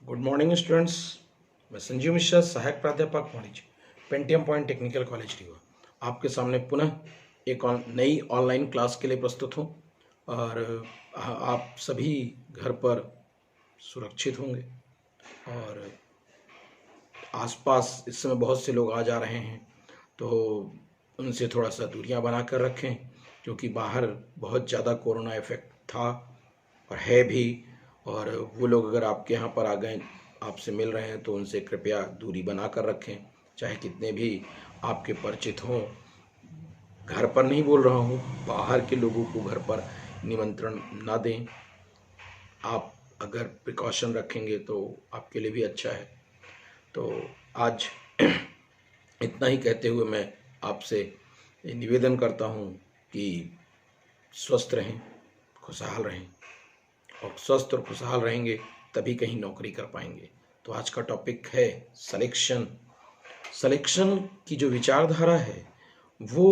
Good morning students. मैं संजीव मिश्रा, सहायक प्राध्यापक वाणिज्य, Pentium point technical college Rewa, आपके सामने पुनः एक नई ऑनलाइन क्लास के लिए प्रस्तुत हूँ। और आप सभी घर पर सुरक्षित होंगे और आसपास इस समय बहुत से लोग आ जा रहे हैं, तो उनसे थोड़ा सा दूरियां बना कर रखें, क्योंकि बाहर बहुत ज़्यादा कोरोना इफेक्ट था और है भी। और वो लोग अगर आपके यहाँ पर आ गए, आपसे मिल रहे हैं, तो उनसे कृपया दूरी बना कर रखें, चाहे कितने भी आपके परिचित हों। घर पर नहीं बोल रहा हूँ, बाहर के लोगों को घर पर निमंत्रण ना दें। आप अगर प्रिकॉशन रखेंगे तो आपके लिए भी अच्छा है। तो आज इतना ही कहते हुए मैं आपसे निवेदन करता हूँ कि स्वस्थ रहें, खुशहाल रहें, और स्वस्थ और खुशहाल रहेंगे तभी कहीं नौकरी कर पाएंगे। तो आज का टॉपिक है सिलेक्शन। सिलेक्शन की जो विचारधारा है वो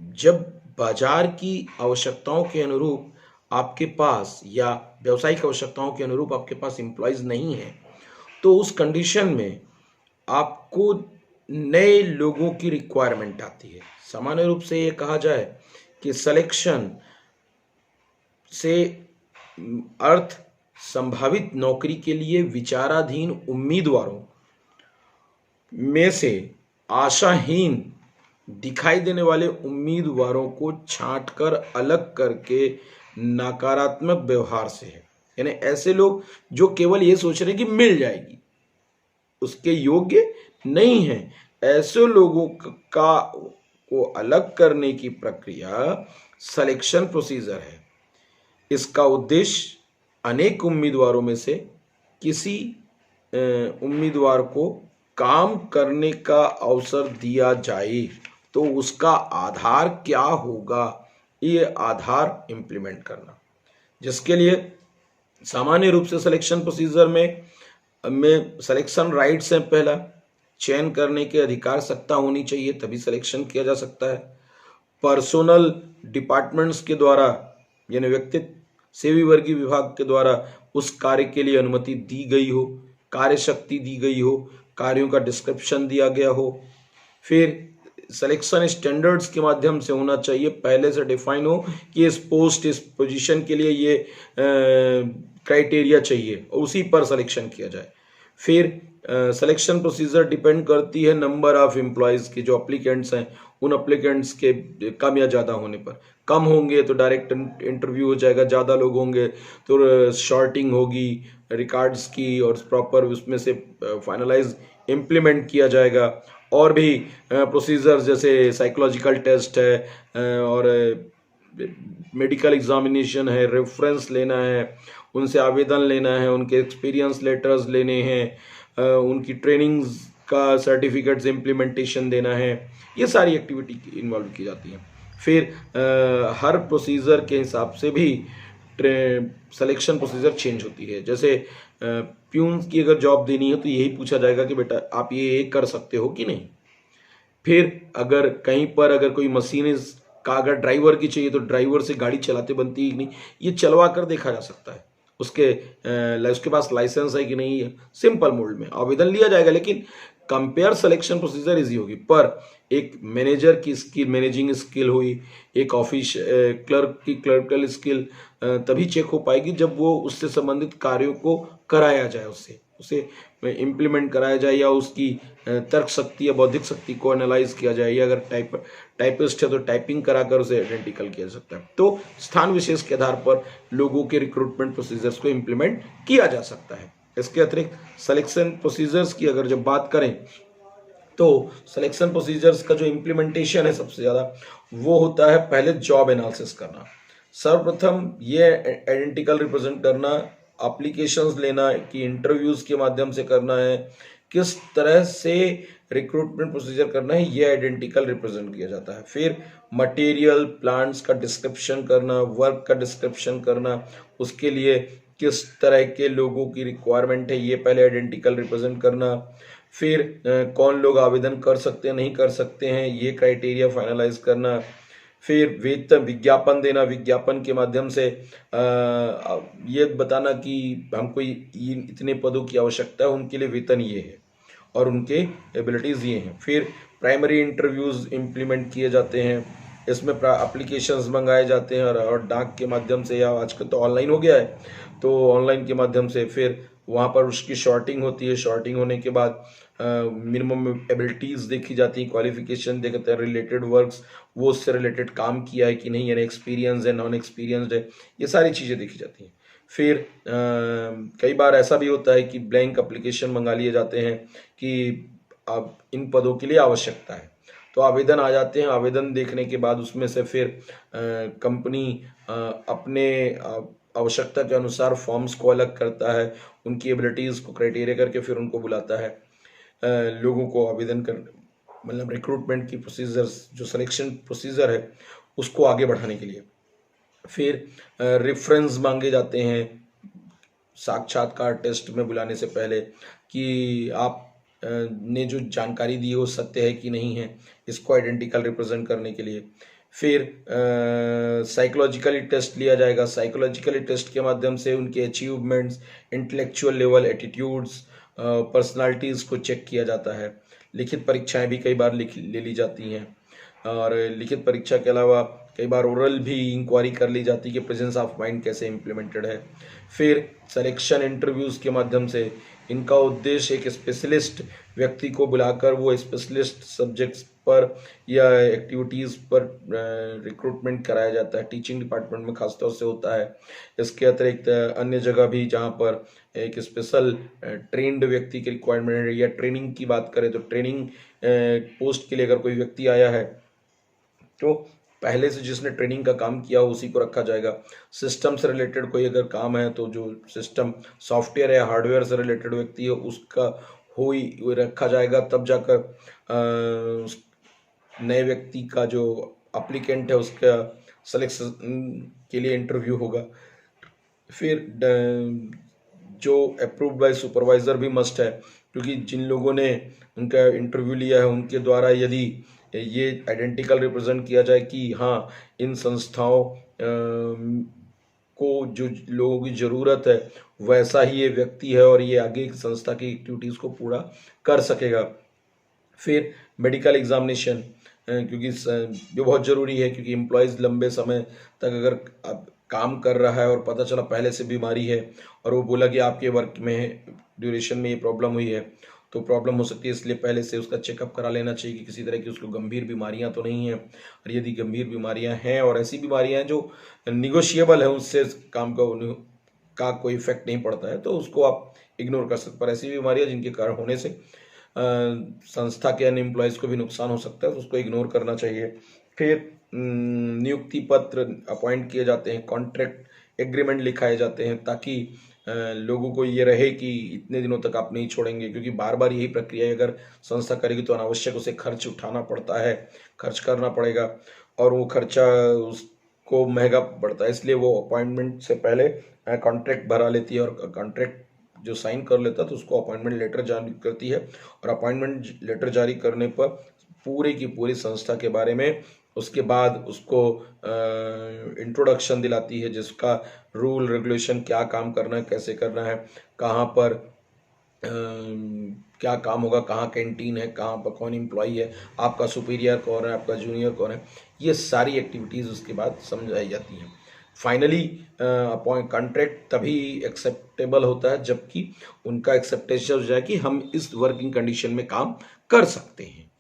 जब बाजार की आवश्यकताओं के अनुरूप आपके पास या व्यावसायिक आवश्यकताओं के अनुरूप आपके पास एम्प्लॉयज़ नहीं है, तो उस कंडीशन में आपको नए लोगों की रिक्वायरमेंट आती है। सामान्य रूप से ये कहा जाए कि सिलेक्शन से अर्थ संभावित नौकरी के लिए विचाराधीन उम्मीदवारों में से आशाहीन दिखाई देने वाले उम्मीदवारों को छांटकर अलग करके नकारात्मक व्यवहार से है। यानी ऐसे लोग जो केवल ये सोच रहे हैं कि मिल जाएगी, उसके योग्य नहीं है, ऐसे लोगों का को अलग करने की प्रक्रिया सिलेक्शन प्रोसीजर है। इसका उद्देश्य अनेक उम्मीदवारों में से किसी उम्मीदवार को काम करने का अवसर दिया जाए, तो उसका आधार क्या होगा, ये आधार इम्प्लीमेंट करना, जिसके लिए सामान्य रूप से सिलेक्शन प्रोसीजर में सिलेक्शन राइट्स हैं। पहला, चयन करने के अधिकार सत्ता होनी चाहिए, तभी सिलेक्शन किया जा सकता है। पर्सोनल डिपार्टमेंट्स के द्वारा, यानी व्यक्तित्व सेवी वर्गीय विभाग के द्वारा उस कार्य के लिए अनुमति दी गई हो, कार्य शक्ति दी गई हो, कार्यों का डिस्क्रिप्शन दिया गया हो। फिर सिलेक्शन स्टैंडर्ड्स के माध्यम से होना चाहिए, पहले से डिफाइन हो कि इस पोस्ट, इस पोजीशन के लिए ये क्राइटेरिया चाहिए और उसी पर सिलेक्शन किया जाए। फिर सिलेक्शन प्रोसीजर डिपेंड करती है नंबर ऑफ एम्प्लॉयज़ के, जो अप्लीकेंट्स हैं उन अप्लीकेंट्स के कम या ज़्यादा होने पर। कम होंगे तो डायरेक्ट इंटरव्यू हो जाएगा, ज़्यादा लोग होंगे तो शॉर्टिंग होगी रिकॉर्ड्स की और प्रॉपर उसमें से फाइनलाइज इम्प्लीमेंट किया जाएगा। और भी प्रोसीजर जैसे साइकोलॉजिकल टेस्ट है और मेडिकल एग्जामिनेशन है, रेफरेंस लेना है, उनसे आवेदन लेना है, उनके एक्सपीरियंस लेटर्स लेने हैं, उनकी ट्रेनिंग्स का सर्टिफिकेट्स इम्प्लीमेंटेशन देना है। ये सारी एक्टिविटी इन्वॉल्व की जाती हैं। फिर हर प्रोसीजर के हिसाब से भी सिलेक्शन प्रोसीजर चेंज होती है। जैसे प्यून की अगर जॉब देनी है तो यही पूछा जाएगा कि बेटा आप ये कर सकते हो कि नहीं। फिर अगर कहीं पर अगर कोई मशीनिस्ट का अगर ड्राइवर की चाहिए तो ड्राइवर से गाड़ी चलाते बनती है कि नहीं, ये चलवा कर देखा जा सकता है। उसके पास लाइसेंस है कि नहीं है, सिंपल मोड में आवेदन लिया जाएगा। लेकिन कंपेयर सिलेक्शन प्रोसीजर इजी होगी, पर एक मैनेजर की स्किल, मैनेजिंग स्किल हुई, एक ऑफिस क्लर्क की क्लर्कल स्किल तभी चेक हो पाएगी जब वो उससे संबंधित कार्यों को कराया जाए, उसे इम्प्लीमेंट कराया जाए, या उसकी तर्क शक्ति या बौद्धिक शक्ति को एनालाइज किया जाए, या अगर टाइपिस्ट है तो टाइपिंग कराकर उसे आइडेंटिकल किया जा सकता है। तो स्थान विशेष के आधार पर लोगों के रिक्रूटमेंट प्रोसीजर्स को इम्प्लीमेंट किया जा सकता है। इसके अतिरिक्त सिलेक्शन प्रोसीजर्स की अगर जब बात करें तो सिलेक्शन प्रोसीजर्स का जो इम्प्लीमेंटेशन है सबसे ज़्यादा वो होता है पहले जॉब एनालिसिस करना। सर्वप्रथम ये आइडेंटिकल रिप्रेजेंट करना, एप्लीकेशंस लेना कि इंटरव्यूज़ के माध्यम से करना है, किस तरह से रिक्रूटमेंट प्रोसीजर करना है, ये आइडेंटिकल रिप्रेजेंट किया जाता है। फिर मटेरियल प्लान्स का डिस्क्रिप्शन करना, वर्क का डिस्क्रिप्शन करना, उसके लिए किस तरह के लोगों की रिक्वायरमेंट है, ये पहले आइडेंटिकल रिप्रेजेंट करना। फिर कौन लोग आवेदन कर सकते हैं, नहीं कर सकते हैं, ये क्राइटेरिया फाइनलाइज करना। फिर वेतन विज्ञापन देना, विज्ञापन के माध्यम से ये बताना कि हमको इतने पदों की आवश्यकता है, उनके लिए वेतन ये है और उनके एबिलिटीज़ ये हैं। फिर प्राइमरी इंटरव्यूज़ इम्प्लीमेंट किए जाते हैं, इसमें एप्लीकेशंस मंगाए जाते हैं और डाक के माध्यम से, या आजकल तो ऑनलाइन हो गया है, तो ऑनलाइन के माध्यम से फिर वहाँ पर उसकी शॉर्टिंग होती है। शॉर्टिंग होने के बाद मिनिमम एबिलिटीज़ देखी जाती हैं, क्वालिफिकेशन देखते हैं, रिलेटेड वर्क्स, वो उससे रिलेटेड काम किया है कि नहीं, यानी एक्सपीरियंस है, नॉन एक्सपीरियंसड है, ये सारी चीज़ें देखी जाती हैं। फिर कई बार ऐसा भी होता है कि ब्लैंक एप्लीकेशन मंगा लिए जाते हैं कि अब इन पदों के लिए आवश्यकता है, तो आवेदन आ जाते हैं। आवेदन देखने के बाद उसमें से फिर कंपनी अपने आवश्यकता के अनुसार फॉर्म्स को अलग करता है, उनकी एबिलिटीज़ को क्राइटेरिया करके फिर उनको बुलाता है लोगों को आवेदन कर, मतलब रिक्रूटमेंट की प्रोसीजर्स, जो सिलेक्शन प्रोसीजर है उसको आगे बढ़ाने के लिए। फिर रेफरेंस मांगे जाते हैं साक्षात्कार टेस्ट में बुलाने से पहले कि आप ने जो जानकारी दी है वो सत्य है कि नहीं है, इसको आइडेंटिकल रिप्रेजेंट करने के लिए। फिर साइकोलॉजिकली टेस्ट लिया जाएगा। साइकोलॉजिकली टेस्ट के माध्यम से उनके achievements, intellectual level, attitudes, personalities को चेक किया जाता है। लिखित परीक्षाएं भी कई बार ले ली जाती हैं, और लिखित परीक्षा के अलावा कई बार ओरल भी इंक्वायरी कर ली जाती है कि प्रेजेंस ऑफ माइंड कैसे इम्प्लीमेंटेड है। फिर सिलेक्शन इंटरव्यूज़ के माध्यम से इनका उद्देश्य एक स्पेशलिस्ट व्यक्ति को बुलाकर वो स्पेशलिस्ट सब्जेक्ट्स पर या एक्टिविटीज़ पर रिक्रूटमेंट कराया जाता है। टीचिंग डिपार्टमेंट में खासतौर से होता है। इसके अतिरिक्त अन्य जगह भी जहाँ पर एक स्पेशल ट्रेंड व्यक्ति की रिक्वायरमेंट है, या ट्रेनिंग की बात करें तो ट्रेनिंग पोस्ट के लिए अगर कोई व्यक्ति आया है तो पहले से जिसने ट्रेनिंग का काम किया उसी को रखा जाएगा। सिस्टम से रिलेटेड कोई अगर काम है तो जो सिस्टम सॉफ्टवेयर या हार्डवेयर से रिलेटेड व्यक्ति है उसका वो रखा जाएगा, तब जाकर उस नए व्यक्ति का जो अप्लीकेंट है उसका सिलेक्शन के लिए इंटरव्यू होगा। फिर जो अप्रूव्ड बाय सुपरवाइज़र भी मस्ट है, क्योंकि जिन लोगों ने उनका इंटरव्यू लिया है उनके द्वारा यदि ये आइडेंटिकल रिप्रेजेंट किया जाए कि हाँ इन संस्थाओं को जो लोगों की ज़रूरत है वैसा ही ये व्यक्ति है और ये आगे संस्था की एक्टिविटीज़ को पूरा कर सकेगा। फिर मेडिकल एग्जामिनेशन, क्योंकि जो बहुत ज़रूरी है, क्योंकि एम्प्लॉयज़ लंबे समय तक अगर अब काम कर रहा है और पता चला पहले से बीमारी है और वो बोला कि आपके वर्क में ड्यूरेशन में ये प्रॉब्लम हुई है, तो प्रॉब्लम हो सकती है, इसलिए पहले से उसका चेकअप करा लेना चाहिए कि किसी तरह की उसको गंभीर बीमारियां तो नहीं हैं, और यदि गंभीर बीमारियां हैं और ऐसी बीमारियां हैं जो निगोशिएबल है, उससे काम का कोई इफेक्ट नहीं पड़ता है, तो उसको आप इग्नोर कर सकते। पर ऐसी बीमारियां जिनके कारण होने से संस्था के अन्य एम्प्लॉयज़ को भी नुकसान हो सकता है, तो उसको इग्नोर करना चाहिए। फिर नियुक्ति पत्र अपॉइंट किए जाते हैं, कॉन्ट्रैक्ट एग्रीमेंट लिखाए जाते हैं, ताकि लोगों को ये रहे कि इतने दिनों तक आप नहीं छोड़ेंगे, क्योंकि बार बार यही प्रक्रिया अगर संस्था करेगी तो अनावश्यक उसे खर्च उठाना पड़ता है, खर्च करना पड़ेगा, और वो खर्चा उसको महंगा पड़ता है। इसलिए वो अपॉइंटमेंट से पहले कॉन्ट्रैक्ट भरा लेती है, और कॉन्ट्रैक्ट जो साइन कर लेता है तो उसको अपॉइंटमेंट लेटर जारी करती है, और अपॉइंटमेंट लेटर जारी करने पर पूरी की पूरी संस्था के बारे में उसके बाद उसको इंट्रोडक्शन दिलाती है, जिसका रूल रेगुलेशन, क्या काम करना है, कैसे करना है, कहाँ पर क्या काम होगा, कहाँ कैंटीन है, कहाँ पर कौन एम्प्लॉई है, आपका सुपीरियर कौन है, आपका जूनियर कौन है, ये सारी एक्टिविटीज़ उसके बाद समझाई जाती हैं। फाइनली अपॉइंट कॉन्ट्रैक्ट तभी एक्सेप्टेबल होता है जबकि उनका एक्सेप्टेशन हो जाए कि हम इस वर्किंग कंडीशन में काम कर सकते हैं।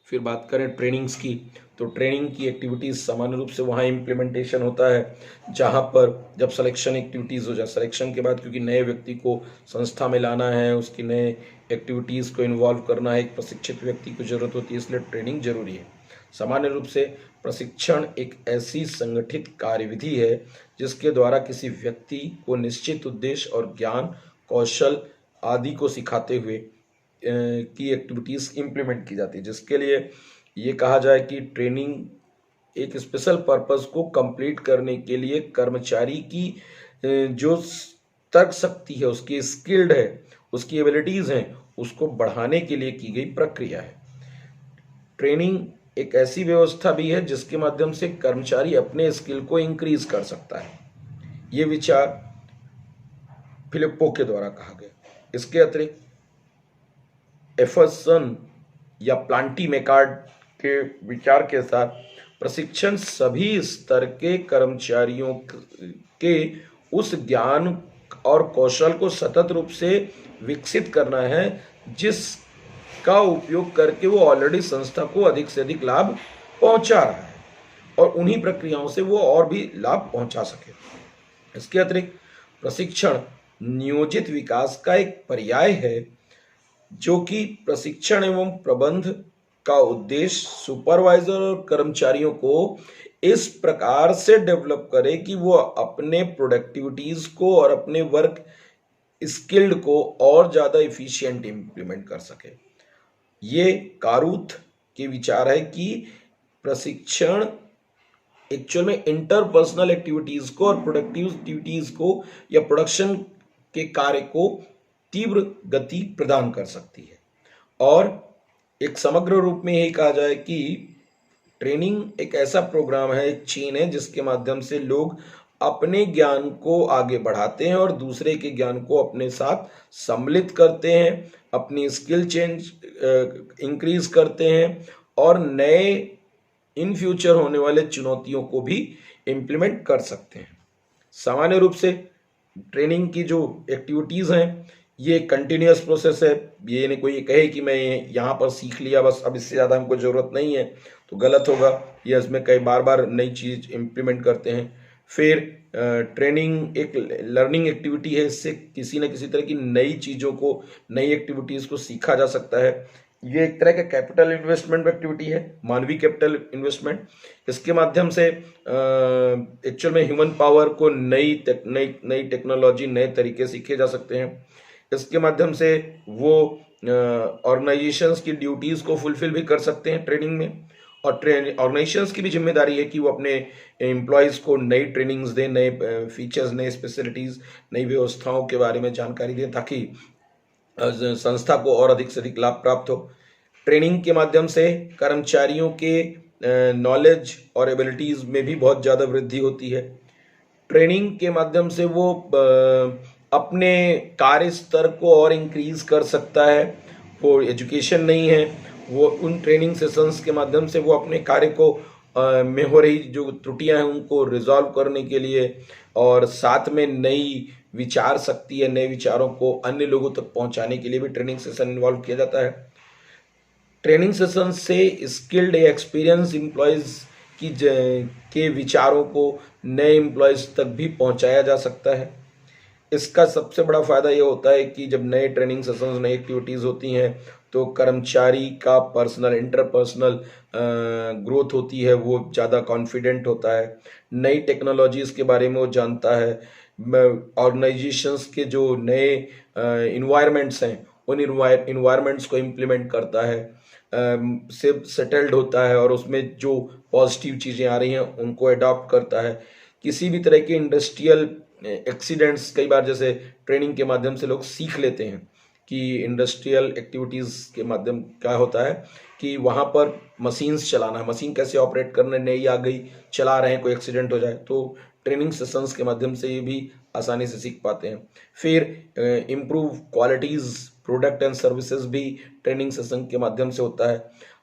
फिर बात करें ट्रेनिंग्स की, तो ट्रेनिंग की एक्टिविटीज़ सामान्य रूप से वहाँ इम्प्लीमेंटेशन होता है जहाँ पर जब सिलेक्शन एक्टिविटीज़ हो जाए, सिलेक्शन के बाद क्योंकि नए व्यक्ति को संस्था में लाना है, उसकी नए एक्टिविटीज़ को इन्वॉल्व करना है, एक प्रशिक्षित व्यक्ति की ज़रूरत होती है, इसलिए ट्रेनिंग जरूरी है। सामान्य रूप से प्रशिक्षण एक ऐसी संगठित कार्यविधि है जिसके द्वारा किसी व्यक्ति को निश्चित उद्देश्य और ज्ञान, कौशल आदि को सिखाते हुए की एक्टिविटीज़ इम्प्लीमेंट की जाती है, जिसके लिए ये कहा जाए कि ट्रेनिंग एक स्पेशल पर्पस को कंप्लीट करने के लिए कर्मचारी की जो तर्क शक्ति है, उसकी स्किल्ड है, उसकी एबिलिटीज़ हैं, उसको बढ़ाने के लिए की गई प्रक्रिया है। ट्रेनिंग एक ऐसी व्यवस्था भी है जिसके माध्यम से कर्मचारी अपने स्किल को इंक्रीज कर सकता है। ये विचार फिलिप्पो के द्वारा कहा गया। इसके अतिरिक्त एफरसन या प्लांटी मेकार्ड के विचार के साथ प्रशिक्षण सभी स्तर के कर्मचारियों के उस ज्ञान और कौशल को सतत रूप से विकसित करना है जिसका उपयोग करके वो ऑलरेडी संस्था को अधिक से अधिक लाभ पहुंचा रहा है और उन्हीं प्रक्रियाओं से वो और भी लाभ पहुंचा सके। इसके अतिरिक्त प्रशिक्षण नियोजित विकास का एक पर्याय है, जो कि प्रशिक्षण एवं प्रबंध का उद्देश्य सुपरवाइजर और कर्मचारियों को इस प्रकार से डेवलप करे कि वो अपने प्रोडक्टिविटीज को और अपने वर्क स्किल्ड को और ज़्यादा इफिशिएंट इम्प्लीमेंट कर सके। ये कारूथ के विचार है कि प्रशिक्षण एक्चुअल में इंटरपर्सनल एक्टिविटीज को और प्रोडक्टिव एक्टिविटीज को या प्रोडक्शन के कार्य को तीव्र गति प्रदान कर सकती है। और एक समग्र रूप में यही कहा जाए कि ट्रेनिंग एक ऐसा प्रोग्राम है, एक चेन है, जिसके माध्यम से लोग अपने ज्ञान को आगे बढ़ाते हैं और दूसरे के ज्ञान को अपने साथ सम्मिलित करते हैं, अपनी स्किल चेंज इंक्रीज करते हैं और नए इन फ्यूचर होने वाले चुनौतियों को भी इम्प्लीमेंट कर सकते हैं। सामान्य रूप से ट्रेनिंग की जो एक्टिविटीज़ हैं ये कंटिन्यूअस प्रोसेस है। ये नहीं कोई ये कहे कि मैं यहाँ पर सीख लिया बस, अब इससे ज़्यादा हमको ज़रूरत नहीं है, तो गलत होगा। ये इसमें कई बार बार नई चीज़ इम्प्लीमेंट करते हैं। फिर ट्रेनिंग एक लर्निंग एक्टिविटी है, इससे किसी न किसी तरह की नई चीज़ों को, नई एक्टिविटीज़ को सीखा जा सकता है। ये एक तरह का कैपिटल इन्वेस्टमेंट एक्टिविटी है, मानवीय कैपिटल इन्वेस्टमेंट। इसके माध्यम से एक्चुअल में ह्यूमन पावर को नई टेक्नोलॉजी, नए तरीके सीखे जा सकते हैं। इसके माध्यम से वो ऑर्गेनाइजेशंस की ड्यूटीज़ को फुलफिल भी कर सकते हैं ट्रेनिंग में। और ऑर्गेनाइजेशंस की भी जिम्मेदारी है कि वो अपने एम्प्लॉयज़ को नई ट्रेनिंग्स दें, नए फीचर्स, नए स्पेशलिटीज़, नई व्यवस्थाओं के बारे में जानकारी दें, ताकि संस्था को और अधिक से अधिक लाभ प्राप्त हो। ट्रेनिंग के माध्यम से कर्मचारियों के नॉलेज और एबिलिटीज़ में भी बहुत ज़्यादा वृद्धि होती है। ट्रेनिंग के माध्यम से वो अपने कार्य स्तर को और इंक्रीज कर सकता है। वो एजुकेशन नहीं है, वो उन ट्रेनिंग सेशंस के माध्यम से वो अपने कार्य को में हो रही जो त्रुटियां हैं उनको रिजॉल्व करने के लिए और साथ में नई विचार शक्ति या नए विचारों को अन्य लोगों तक पहुंचाने के लिए भी ट्रेनिंग सेशन इन्वॉल्व किया जाता है। ट्रेनिंग सेशन से स्किल्ड या एक्सपीरियंस एम्प्लॉयज़ के विचारों को नए एम्प्लॉयज़ तक भी पहुंचाया जा सकता है। इसका सबसे बड़ा फायदा ये होता है कि जब नए ट्रेनिंग सेशंस, नई एक्टिविटीज़ होती हैं तो कर्मचारी का इंटरपर्सनल ग्रोथ होती है, वो ज़्यादा कॉन्फिडेंट होता है, नई टेक्नोलॉजीज़ के बारे में वो जानता है, ऑर्गेनाइजेशंस के जो नए इन्वायरमेंट्स हैं उन इन्वायरमेंट्स को इम्प्लीमेंट करता है, से सेटल्ड होता है और उसमें जो पॉजिटिव चीज़ें आ रही हैं उनको अडॉप्ट करता है। किसी भी तरह के इंडस्ट्रियल एक्सीडेंट्स, कई बार जैसे ट्रेनिंग के माध्यम से लोग सीख लेते हैं कि इंडस्ट्रियल एक्टिविटीज़ के माध्यम क्या होता है कि वहाँ पर मशीन्स चलाना है, मशीन कैसे ऑपरेट करना, नई आ गई, चला रहे हैं, कोई एक्सीडेंट हो जाए तो ट्रेनिंग सेशंस के माध्यम से ये भी आसानी से सीख पाते हैं। फिर improve qualities product and services भी ट्रेनिंग सेशन के माध्यम से होता है।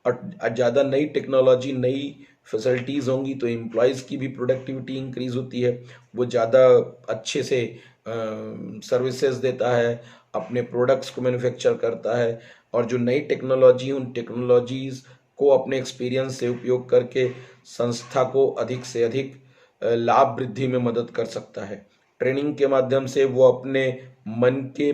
और ज़्यादा नई टेक्नोलॉजी, नई फैसिलिटीज़ होंगी तो एम्प्लॉयज़ की भी प्रोडक्टिविटी इंक्रीज़ होती है, वो ज़्यादा अच्छे से सर्विसेज देता है, अपने प्रोडक्ट्स को मैन्युफैक्चर करता है और जो नई टेक्नोलॉजी, उन टेक्नोलॉजीज़ को अपने एक्सपीरियंस से उपयोग करके संस्था को अधिक से अधिक लाभ वृद्धि में मदद कर सकता है। ट्रेनिंग के माध्यम से वो अपने मन के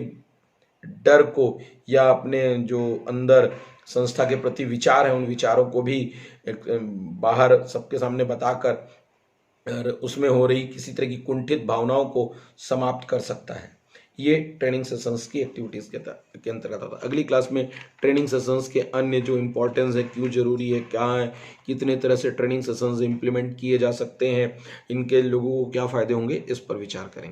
डर को या अपने जो अंदर संस्था के प्रति विचार है उन विचारों को भी बाहर सबके सामने बताकर उसमें हो रही किसी तरह की कुंठित भावनाओं को समाप्त कर सकता है। ये ट्रेनिंग सेशंस की एक्टिविटीज़ के अंतर्गत आता है। अगली क्लास में ट्रेनिंग सेशंस के अन्य जो इम्पोर्टेंस है, क्यों जरूरी है, क्या है, कितने तरह से ट्रेनिंग सेशंस इम्प्लीमेंट किए जा सकते हैं, इनके लोगों को क्या फ़ायदे होंगे, इस पर विचार करेंगे।